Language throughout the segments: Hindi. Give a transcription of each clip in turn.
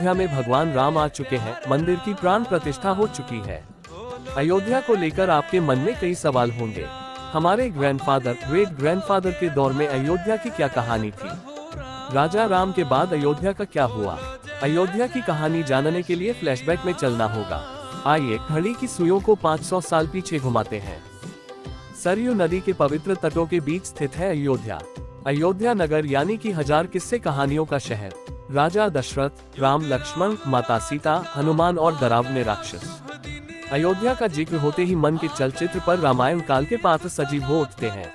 अयोध्या में भगवान राम आ चुके हैं, मंदिर की प्राण प्रतिष्ठा हो चुकी है। अयोध्या को लेकर आपके मन में कई सवाल होंगे। हमारे ग्रेट ग्रैंडफादर के दौर में अयोध्या की क्या कहानी थी? राजा राम के बाद अयोध्या का क्या हुआ? अयोध्या की कहानी जानने के लिए फ्लैशबैक में चलना होगा। आइए घड़ी की सुइयों को 500 साल पीछे घुमाते हैं। सरयू नदी के पवित्र तटों के बीच स्थित है अयोध्या। अयोध्या नगर यानी कि हजार किस्से कहानियों का शहर। राजा दशरथ, राम लक्ष्मण, माता सीता, हनुमान और डरावने राक्षस। अयोध्या का जिक्र होते ही मन के चलचित्र पर रामायण काल के पात्र सजीव हो उठते हैं।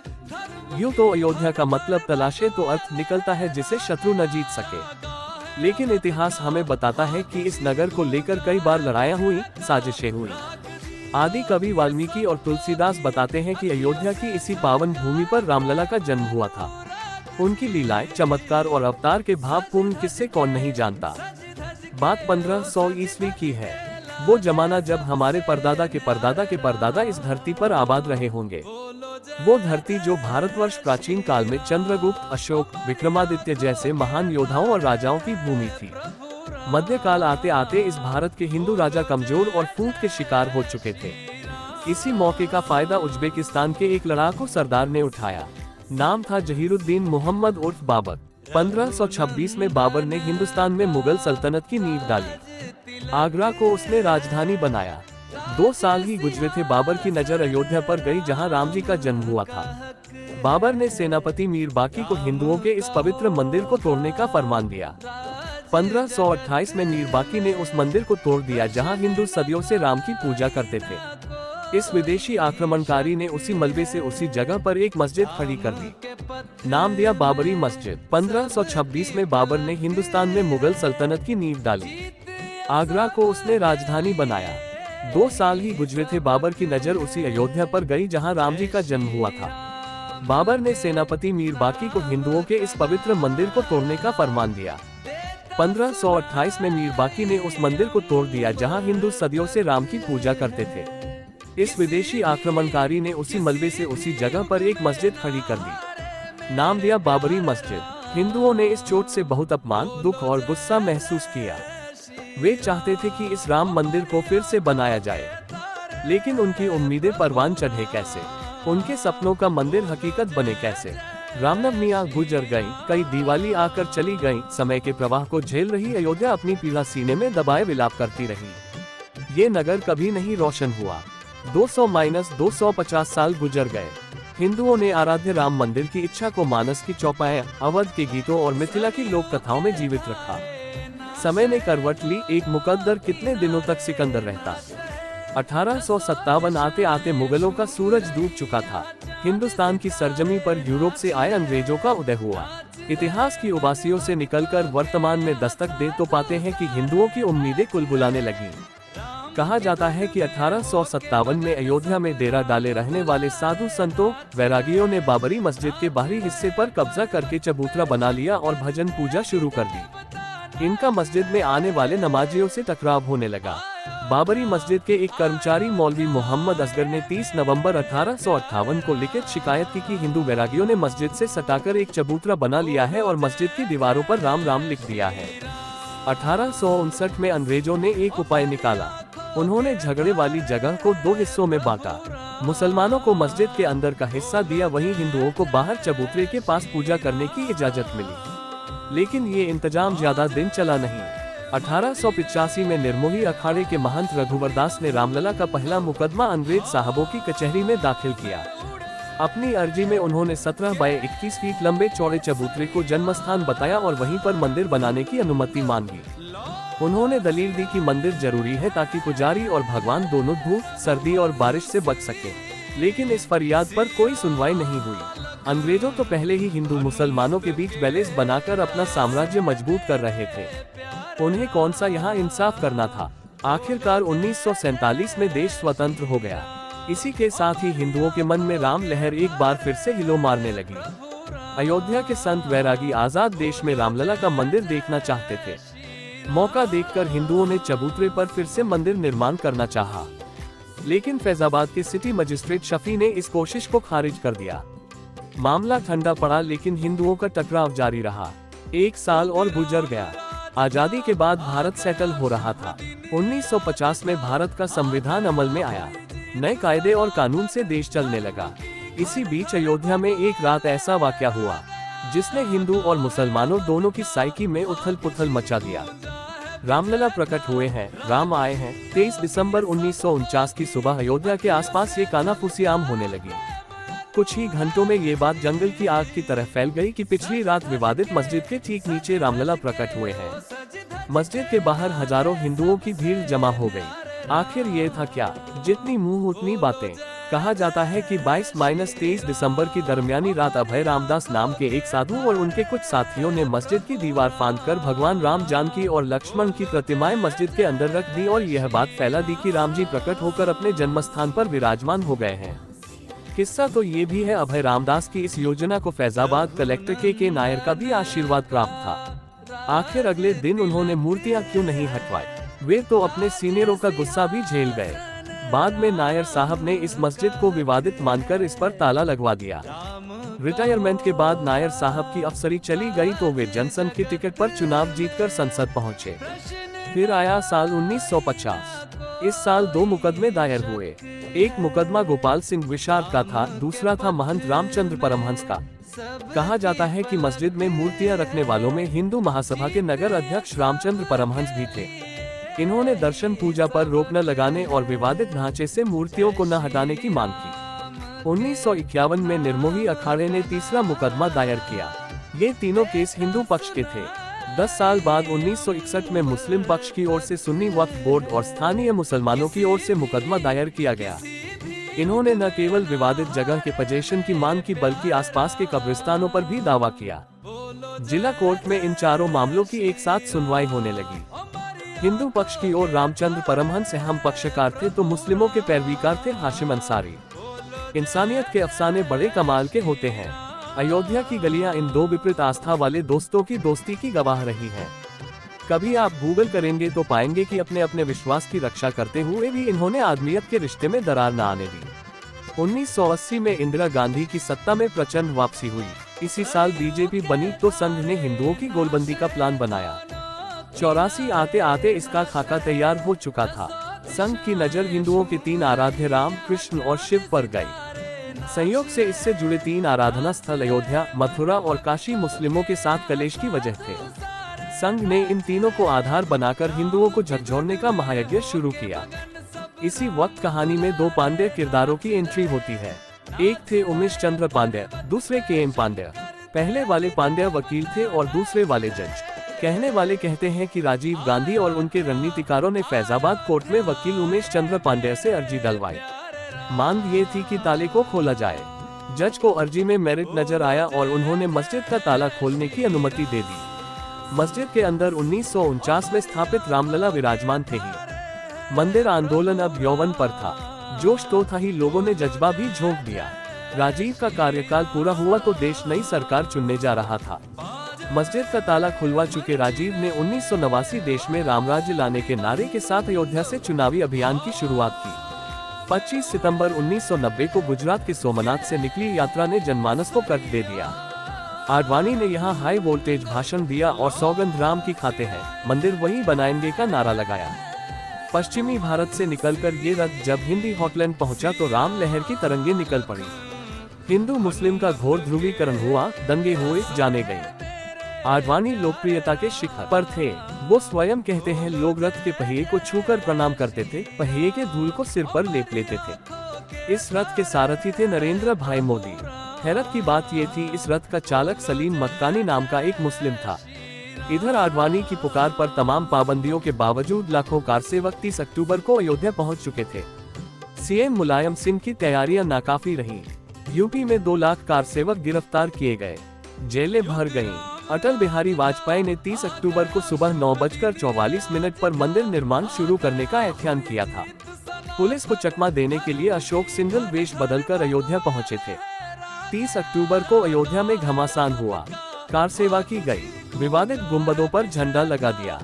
यूं तो अयोध्या का मतलब तलाशे तो अर्थ निकलता है जिसे शत्रु न जीत सके, लेकिन इतिहास हमें बताता है कि इस नगर को लेकर कई बार लड़ाइयां हुई, साजिशें हुई। आदि कवि वाल्मीकि और तुलसीदास बताते हैं कि अयोध्या की इसी पावन भूमि पर रामलला का जन्म हुआ था। उनकी लीलाएं, चमत्कार और अवतार के भावपूर्ण किस्से कौन नहीं जानता। बात 1500 ईस्वी की है। वो जमाना जब हमारे परदादा के परदादा इस धरती पर आबाद रहे होंगे। वो धरती जो भारतवर्ष प्राचीन काल में चंद्रगुप्त, अशोक, विक्रमादित्य जैसे महान योद्धाओं और राजाओं की भूमि थी। मध्यकाल आते आते इस भारत के हिंदू राजा कमजोर और फूट के शिकार हो चुके थे। इसी मौके का फायदा उज्बेकिस्तान के एक लड़ाकू सरदार ने उठाया। नाम था जहीरुद्दीन मोहम्मद उर्फ बाबर। 1526 में बाबर ने हिंदुस्तान में मुगल सल्तनत की नींव डाली। आगरा को उसने राजधानी बनाया। 2 साल ही गुजरे थे, बाबर की नजर अयोध्या पर गई जहां राम जी का जन्म हुआ था। बाबर ने सेनापति मीर बाकी को हिंदुओं के इस पवित्र मंदिर को तोड़ने का फरमान दिया। 1528 में मीर बाकी ने उस मंदिर को तोड़ दिया जहां हिंदू सदियों से राम की पूजा करते थे। इस विदेशी आक्रमणकारी ने उसी मलबे से उसी जगह पर एक मस्जिद खड़ी कर दी। नाम दिया बाबरी मस्जिद। 1526 में बाबर ने हिंदुस्तान में मुगल सल्तनत की नींव डाली। आगरा को उसने राजधानी बनाया। 2 साल ही गुजरे थे, बाबर की नजर उसी अयोध्या पर गई जहां राम जी का जन्म हुआ था। बाबर ने सेनापति मीर बाकी को हिंदुओं के इस पवित्र मंदिर को तोड़ने का फरमान दिया। 1528 में मीर बाकी ने उस मंदिर को तोड़ दिया जहां हिंदू सदियों से राम की पूजा करते थे। इस विदेशी आक्रमणकारी ने उसी मलबे से उसी जगह पर एक मस्जिद खड़ी कर दी। नाम दिया बाबरी मस्जिद। हिंदुओं ने इस चोट से बहुत अपमान, दुख और गुस्सा महसूस किया। वे चाहते थे कि इस राम मंदिर को फिर से बनाया जाए, लेकिन उनकी उम्मीदें परवान चढ़े कैसे? उनके सपनों का मंदिर हकीकत बने कैसे? रामनवमियां गुजर गईं, कई दिवाली आकर चली गईं, समय के प्रवाह को झेल रही अयोध्या अपनी पीड़ा सीने में दबाए विलाप करती रही। ये नगर कभी नहीं रोशन हुआ। 200-250 साल गुजर गए। हिंदुओं ने आराध्य राम मंदिर की इच्छा को मानस की चौपाएं, अवध के गीतों और मिथिला की लोक कथाओं में जीवित रखा। समय ने करवट ली, एक मुकद्दर कितने दिनों तक सिकंदर रहता। 1857 आते आते मुगलों का सूरज डूब चुका था। हिंदुस्तान की सरजमी पर यूरोप से आए अंग्रेजों का उदय हुआ। इतिहास की उबासियों से निकलकर वर्तमान में दस्तक दे तो पाते हैं कि हिंदुओं की उम्मीदें कुलबुलाने लगीं। कहा जाता है कि 1857 में अयोध्या में डेरा डाले रहने वाले साधु संतों, वैरागियों ने बाबरी मस्जिद के बाहरी हिस्से पर कब्जा करके चबूतरा बना लिया और भजन पूजा शुरू कर दी। इनका मस्जिद में आने वाले नमाजियों से टकराव होने लगा। बाबरी मस्जिद के एक कर्मचारी मौलवी मोहम्मद असगर ने 30 नवंबर 1858 को लिखित शिकायत की कि हिंदू वैरागियों ने मस्जिद से सटाकर एक चबूतरा बना लिया है और मस्जिद की दीवारों पर राम राम लिख दिया है। 1859 में अंग्रेजों ने एक उपाय निकाला। उन्होंने झगड़े वाली जगह को 2 हिस्सों में बांटा। मुसलमानों को मस्जिद के अंदर का हिस्सा दिया, वहीं हिंदुओं को बाहर चबूतरे के पास पूजा करने की इजाजत मिली। लेकिन ये इंतजाम ज्यादा दिन चला नहीं। 1885 में निर्मोही अखाड़े के महंत रघुवर दास ने रामलला का पहला मुकदमा अंग्रेज साहबों की कचहरी में दाखिल किया। अपनी अर्जी में उन्होंने 17 बाय 21 फीट लंबे चौड़े चबूतरे को जन्म स्थान बताया और वहीं पर मंदिर बनाने की अनुमति मांगी। उन्होंने दलील दी कि मंदिर जरूरी है ताकि पुजारी और भगवान दोनों धूप, सर्दी और बारिश से बच सके। लेकिन इस फरियाद पर कोई सुनवाई नहीं हुई। अंग्रेजों तो पहले ही हिंदू मुसलमानों के बीच बैलेंस बनाकर अपना साम्राज्य मजबूत कर रहे थे। उन्हें कौन सा यहाँ इंसाफ करना था। आखिरकार 1947 में देश स्वतंत्र हो गया। इसी के साथ ही हिंदुओं के मन में राम लहर एक बार फिर से हिलो मारने लगी। अयोध्या के संत वैरागी आजाद देश में रामलला का मंदिर देखना चाहते थे। मौका देखकर हिंदुओं ने चबूतरे पर फिर से मंदिर निर्माण करना चाहा, लेकिन फैजाबाद के सिटी मजिस्ट्रेट शफी ने इस कोशिश को खारिज कर दिया। मामला ठंडा पड़ा, लेकिन हिंदुओं का टकराव जारी रहा। 1 साल और गुजर गया। आजादी के बाद भारत सेटल हो रहा था। 1950 में भारत का संविधान अमल में आया। नए कायदे और कानून से देश चलने लगा। इसी बीच अयोध्या में एक रात ऐसा वाकया हुआ जिसने हिंदू और मुसलमानों दोनों की साइकी में उथल पुथल मचा दिया। रामलला प्रकट हुए हैं, राम आए हैं। 23 दिसंबर 1949 की सुबह अयोध्या के आसपास ये कानाफूसी आम होने लगी। कुछ ही घंटों में ये बात जंगल की आग की तरह फैल गई कि पिछली रात विवादित मस्जिद के ठीक नीचे रामलला प्रकट हुए हैं। मस्जिद के बाहर हजारों हिंदुओं की भीड़ जमा हो गई। आखिर ये था क्या? जितनी मुंह उतनी बातें। कहा जाता है कि 22-23 दिसंबर की दरमियानी रात अभय रामदास नाम के एक साधु और उनके कुछ साथियों ने मस्जिद की दीवार फांदकर भगवान राम, जानकी और लक्ष्मण की प्रतिमाएं मस्जिद के अंदर रख दी और यह बात फैला दी कि राम जी प्रकट होकर अपने जन्म स्थान पर विराजमान हो गए हैं। किस्सा तो ये भी है, अभय रामदास की इस योजना को फैजाबाद कलेक्टर के नायर का भी आशीर्वाद प्राप्त था। आखिर अगले दिन उन्होंने मूर्तियां क्यों नहीं हटवाई? वे तो अपने सीनियरों का गुस्सा भी झेल गए। बाद में नायर साहब ने इस मस्जिद को विवादित मानकर इस पर ताला लगवा दिया। रिटायरमेंट के बाद नायर साहब की अफसरी चली गई तो वे जनसंघ की टिकट पर चुनाव जीतकर संसद पहुंचे। फिर आया साल 1950। इस साल 2 मुकदमे दायर हुए। एक मुकदमा गोपाल सिंह विशार का था, दूसरा था महंत रामचंद्र परमहंस का। कहा जाता है कि मस्जिद में मूर्तियां रखने वालों में हिंदू महासभा के नगर अध्यक्ष रामचंद्र परमहंस भी थे। इन्होंने दर्शन पूजा पर रोक न लगाने और विवादित ढांचे से मूर्तियों को न हटाने की मांग की। 1951 में निर्मोही अखाड़े ने तीसरा मुकदमा दायर किया। ये तीनों केस हिंदू पक्ष के थे। 10 साल बाद 1961 में मुस्लिम पक्ष की ओर से सुन्नी वक्फ बोर्ड और स्थानीय मुसलमानों की ओर से मुकदमा दायर किया गया। इन्होंने न केवल विवादित जगह के पोजीशन की मांग की बल्कि आसपास के कब्रिस्तानों पर भी दावा किया। जिला कोर्ट में इन चारों मामलों की एक साथ सुनवाई होने लगी। हिंदू पक्ष की ओर रामचंद्र परमहंस अहम पक्षकार थे तो मुस्लिमों के पैरवीकार थे हाशिम अंसारी। इंसानियत के अफसाने बड़े कमाल के होते हैं। अयोध्या की गलियां इन दो विपरीत आस्था वाले दोस्तों की दोस्ती की गवाह रही हैं। कभी आप गूगल करेंगे तो पाएंगे कि अपने अपने विश्वास की रक्षा करते हुए भी इन्होंने आदमियत के रिश्ते में दरार न आने दी। 1980 में इंदिरा गांधी की सत्ता में प्रचंड वापसी हुई। इसी साल बीजेपी बनी तो संघ ने हिंदुओं की गोलबंदी का प्लान बनाया। 84 आते आते इसका खाका तैयार हो चुका था। संघ की नजर हिंदुओं के 3 आराध्य राम, कृष्ण और शिव पर गई। संयोग से इससे जुड़े 3 आराधना स्थल अयोध्या, मथुरा और काशी मुस्लिमों के साथ कलेश की वजह थे। संघ ने इन तीनों को आधार बनाकर हिंदुओं को झकझोरने का महायज्ञ शुरू किया। इसी वक्त कहानी में 2 पांड्य किरदारों की एंट्री होती है। एक थे उमेश चंद्र पांड्य, दूसरे KM पांड्य। पहले वाले पांड्य वकील थे और दूसरे वाले जज। कहने वाले कहते हैं कि राजीव गांधी और उनके रणनीतिकारों ने फैजाबाद कोर्ट में वकील उमेश चंद्र पांड्य से अर्जी डलवाई। मांग ये थी कि ताले को खोला जाए। जज को अर्जी में मेरिट नजर आया और उन्होंने मस्जिद का ताला खोलने की अनुमति दे दी। मस्जिद के अंदर 1949 में स्थापित रामलला विराजमान थे ही। मंदिर आंदोलन अब यौवन पर था। जोश तो था ही, लोगों ने जज्बा भी झोंक दिया। राजीव का कार्यकाल पूरा हुआ तो देश नई सरकार चुनने जा रहा था। मस्जिद का ताला खुलवा चुके राजीव ने 1989 देश में रामराज्य लाने के नारे के साथ अयोध्या से चुनावी अभियान की शुरुआत की। 25 सितंबर 1990 को गुजरात के सोमनाथ से निकली यात्रा ने जनमानस को कट दे दिया। आडवाणी ने यहां हाई वोल्टेज भाषण दिया और सौगंध राम की खाते हैं, मंदिर वहीं बनाएंगे का नारा लगाया। पश्चिमी भारत से निकलकर ये रथ जब हिंदी हॉटलैंड पहुंचा तो राम लहर की तरंगे निकल पड़ी। हिंदू मुस्लिम का घोर ध्रुवीकरण हुआ, दंगे हुए, जाने गए। आडवाणी लोकप्रियता के शिखर पर थे। वो स्वयं कहते हैं, लोग रथ के पहिए को छूकर प्रणाम करते थे, पहिए के धूल को सिर पर लेप लेते थे। इस रथ के सारथी थे नरेंद्र भाई मोदी। हैरत की बात ये थी, इस रथ का चालक सलीम मक्कानी नाम का एक मुस्लिम था। इधर आडवाणी की पुकार पर तमाम पाबंदियों के बावजूद लाखों कारसेवक 30 अक्टूबर को अयोध्या पहुंच चुके थे। सीएम मुलायम सिंह की तैयारियां नाकाफी रहीं। यूपी में 2 लाख कारसेवक गिरफ्तार किए गए, जेलें भर गईं। अटल बिहारी वाजपेयी ने 30 अक्टूबर को सुबह 9:44 पर मंदिर निर्माण शुरू करने का ऐलान किया था। पुलिस को चकमा देने के लिए अशोक सिंघल वेश बदलकर अयोध्या पहुंचे थे। 30 अक्टूबर को अयोध्या में घमासान हुआ, कार सेवा की गई, विवादित गुंबदों पर झंडा लगा दिया,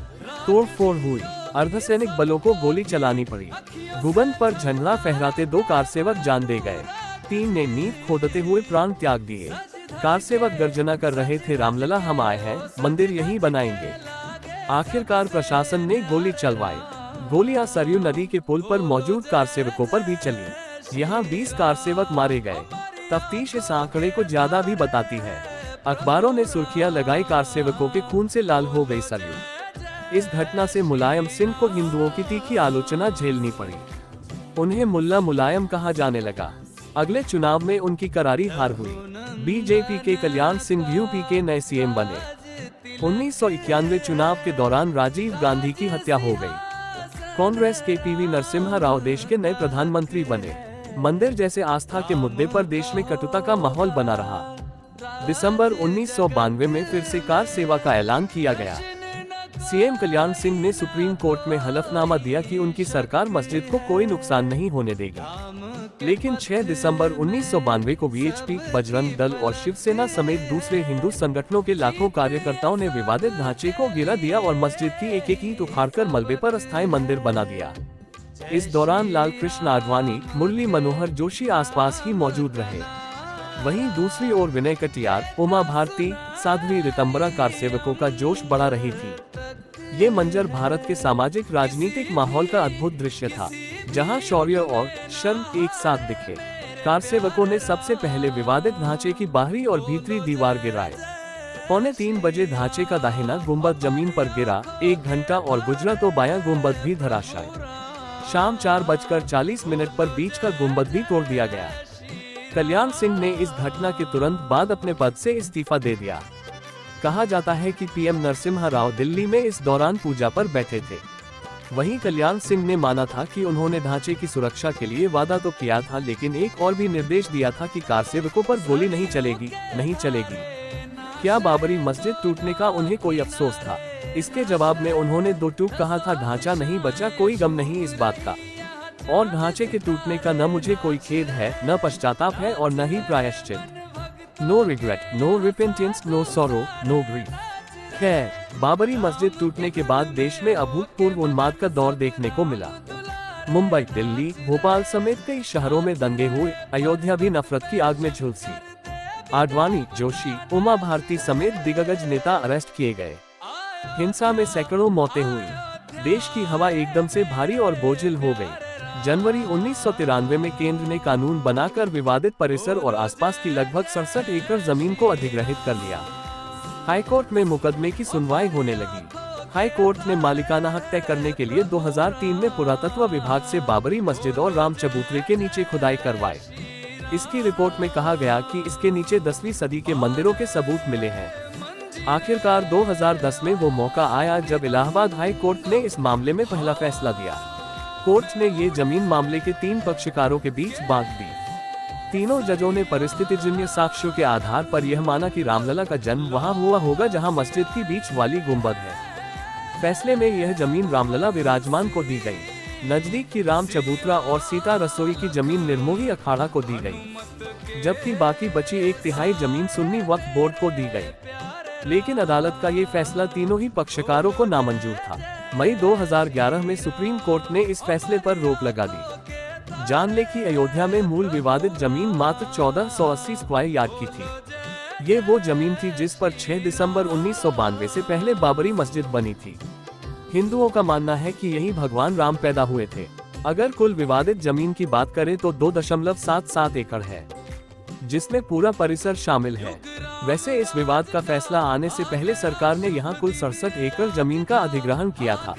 तोड़फोड़ हुई, अर्धसैनिक बलों को गोली चलानी पड़ी। गुंबद पर झंडा फहराते 2 कारसेवक जान दे गए, 3 ने नींव खोदते हुए प्राण त्याग दिए। कारसेवक गर्जना कर रहे थे, रामलला हम आए हैं, मंदिर यहीं बनाएंगे। आखिरकार प्रशासन ने गोली चलवाई। गोलियां सरयू नदी के पुल पर मौजूद कार सेवकों पर भी चली। यहाँ 20 कार सेवक मारे गए। तफ्तीश इस आंकड़े को ज्यादा भी बताती है। अखबारों ने सुर्खियां लगाई, कार सेवकों के खून से लाल हो गई सरयू। इस घटना से मुलायम सिंह को हिंदुओं की तीखी आलोचना झेलनी पड़ी। उन्हें मुल्ला मुलायम कहा जाने लगा। अगले चुनाव में उनकी करारी हार हुई। बीजेपी के कल्याण सिंह यूपी के नए सीएम बने। 1991 चुनाव के दौरान राजीव गांधी की हत्या हो गई। कांग्रेस के पीवी नरसिम्हा राव देश के नए प्रधानमंत्री बने। मंदिर जैसे आस्था के मुद्दे पर देश में कटुता का माहौल बना रहा। दिसंबर 1992 में फिर से कार सेवा का ऐलान किया गया। सीएम कल्याण सिंह ने सुप्रीम कोर्ट में हलफनामा दिया कि उनकी सरकार मस्जिद को कोई नुकसान नहीं होने देगी। लेकिन 6 दिसंबर 1992 को वीएचपी, बजरंग दल और शिवसेना समेत दूसरे हिंदू संगठनों के लाखों कार्यकर्ताओं ने विवादित ढांचे को गिरा दिया और मस्जिद की एक ईंट उखाड़कर मलबे पर अस्थायी मंदिर बना दिया। इस दौरान लाल कृष्ण आडवाणी, मुरली मनोहर जोशी आसपास ही मौजूद रहे। वहीं दूसरी ओर विनय कटियार, उमा भारती, साध्वी रितंबरा कार सेवकों का जोश बढ़ा रही थी। ये मंजर भारत के सामाजिक राजनीतिक माहौल का अद्भुत दृश्य था, जहां शौर्य और शर्म एक साथ दिखे। कार सेवकों ने सबसे पहले विवादित ढांचे की बाहरी और भीतरी दीवार गिराए। 2:45 बजे ढांचे का दाहिना गुंबद जमीन पर गिरा। 1 घंटा और गुजरा तो बायां गुंबद भी धराशायी। शाम 4:40 पर बीच का गुंबद भी तोड़ दिया गया। कल्याण सिंह ने इस घटना के तुरंत बाद अपने पद से इस्तीफा दे दिया। कहा जाता है कि पीएम नरसिम्हा राव दिल्ली में इस दौरान पूजा पर बैठे थे। वहीं कल्याण सिंह ने माना था कि उन्होंने ढांचे की सुरक्षा के लिए वादा तो किया था, लेकिन एक और भी निर्देश दिया था कि कार सेवकों पर गोली नहीं चलेगी। क्या बाबरी मस्जिद टूटने का उन्हें कोई अफसोस था? इसके जवाब में उन्होंने 2 टूक कहा था, ढांचा नहीं बचा, कोई गम नहीं इस बात का। और ढांचे के टूटने का न मुझे कोई खेद है, न पश्चाताप है और न ही प्रायश्चित। No regret, no repentance, no sorrow, no grief. खैर, बाबरी मस्जिद टूटने के बाद देश में अभूतपूर्व उन्माद का दौर देखने को मिला। मुंबई, दिल्ली, भोपाल समेत कई शहरों में दंगे हुए। अयोध्या भी नफरत की आग में झुलसी। आडवाणी, जोशी, उमा भारती समेत दिग्गज नेता अरेस्ट किए गए। हिंसा में सैकड़ों मौतें हुई। देश की हवा एकदम से भारी और बोझिल हो गई। जनवरी 1993 में केंद्र ने कानून बनाकर विवादित परिसर और आसपास की लगभग 67 एकड़ जमीन को अधिग्रहित कर लिया। हाईकोर्ट में मुकदमे की सुनवाई होने लगी। हाईकोर्ट ने मालिकाना हक तय करने के लिए 2003 में पुरातत्व विभाग से बाबरी मस्जिद और राम चबूतरे के नीचे खुदाई करवाई। इसकी रिपोर्ट में कहा गया कि इसके नीचे 10वीं सदी के मंदिरों के सबूत मिले हैं। आखिरकार 2010 में वो मौका आया जब इलाहाबाद हाई कोर्ट ने इस मामले में पहला फैसला दिया। कोर्ट ने ये जमीन मामले के 3 पक्षकारों के बीच बांट दी। तीनों जजों ने परिस्थितिजन्य साक्ष्यों के आधार पर यह माना कि रामलला का जन्म वहां हुआ होगा जहां मस्जिद की बीच वाली गुंबद है। फैसले में यह जमीन रामलला विराजमान को दी गई। नजदीक की राम चबूतरा और सीता रसोई की जमीन निर्मोही अखाड़ा को दी गई, जबकि बाकी बची 1/3 जमीन सुन्नी वक्फ बोर्ड को दी गई। लेकिन अदालत का ये फैसला तीनों ही पक्षकारों को नामंजूर था। मई 2011 में सुप्रीम कोर्ट ने इस फैसले पर रोक लगा दी। जान ले कि अयोध्या में मूल विवादित जमीन मात्र 1480 स्क्वायर यार्ड की थी। ये वो जमीन थी जिस पर 6 दिसंबर 1992 से पहले बाबरी मस्जिद बनी थी। हिंदुओं का मानना है कि यही भगवान राम पैदा हुए थे। अगर कुल विवादित जमीन की बात करें तो 2.77 एकड़ है, जिसमें पूरा परिसर शामिल है। वैसे इस विवाद का फैसला आने से पहले सरकार ने यहां कुल 67 एकड़ जमीन का अधिग्रहण किया था।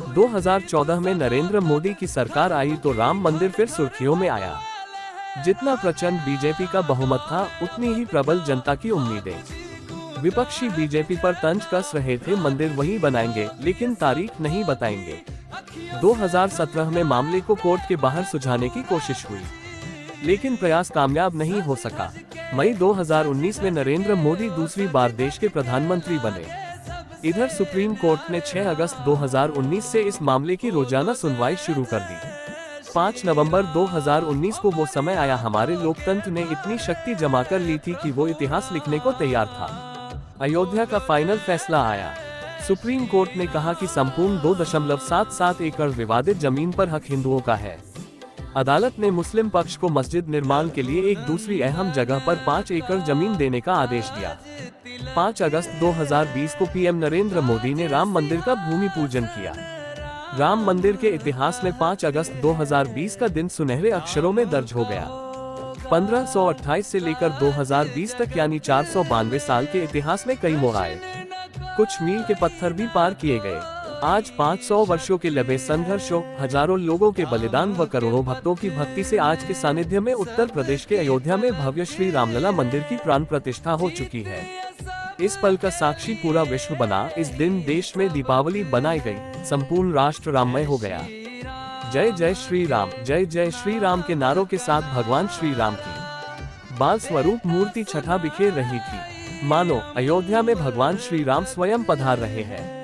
2014 में नरेंद्र मोदी की सरकार आई तो राम मंदिर फिर सुर्खियों में आया। जितना प्रचंड बीजेपी का बहुमत था, उतनी ही प्रबल जनता की उम्मीदें। विपक्षी बीजेपी पर तंज कस रहे थे, मंदिर वही बनाएंगे लेकिन तारीख नहीं बताएंगे। 2017 में मामले को कोर्ट के बाहर सुलझाने की कोशिश हुई, लेकिन प्रयास कामयाब नहीं हो सका। मई 2019 में नरेंद्र मोदी दूसरी बार देश के प्रधानमंत्री बने। इधर सुप्रीम कोर्ट ने 6 अगस्त 2019 से इस मामले की रोजाना सुनवाई शुरू कर दी। 5 नवंबर 2019 को वो समय आया, हमारे लोकतंत्र ने इतनी शक्ति जमा कर ली थी कि वो इतिहास लिखने को तैयार था। अयोध्या का फाइनल फैसला आया। सुप्रीम कोर्ट ने कहा कि संपूर्ण 2.77 एकड़ विवादित जमीन पर हक हिंदुओं का है। अदालत ने मुस्लिम पक्ष को मस्जिद निर्माण के लिए एक दूसरी अहम जगह पर 5 एकड़ जमीन देने का आदेश दिया। 5 अगस्त 2020 को पीएम नरेंद्र मोदी ने राम मंदिर का भूमि पूजन किया। राम मंदिर के इतिहास में 5 अगस्त 2020 का दिन सुनहरे अक्षरों में दर्ज हो गया। 1528 से लेकर 2020 तक यानी 492 साल के इतिहास में कई मोड़ आए, कुछ मील के पत्थर भी पार किए गए। आज 500 वर्षों के लंबे संघर्षों, हजारों लोगों के बलिदान व करोड़ों भक्तों की भक्ति से आज के सानिध्य में उत्तर प्रदेश के अयोध्या में भव्य श्री रामलला मंदिर की प्राण प्रतिष्ठा हो चुकी है। इस पल का साक्षी पूरा विश्व बना। इस दिन देश में दीपावली बनाई गई, संपूर्ण राष्ट्र राममय हो गया। जय जय श्री राम, जय जय श्री राम के नारों के साथ भगवान श्री राम की बाल स्वरूप मूर्ति छठा बिखेर रही थी। मानो अयोध्या में भगवान श्री राम स्वयं पधार रहे हैं।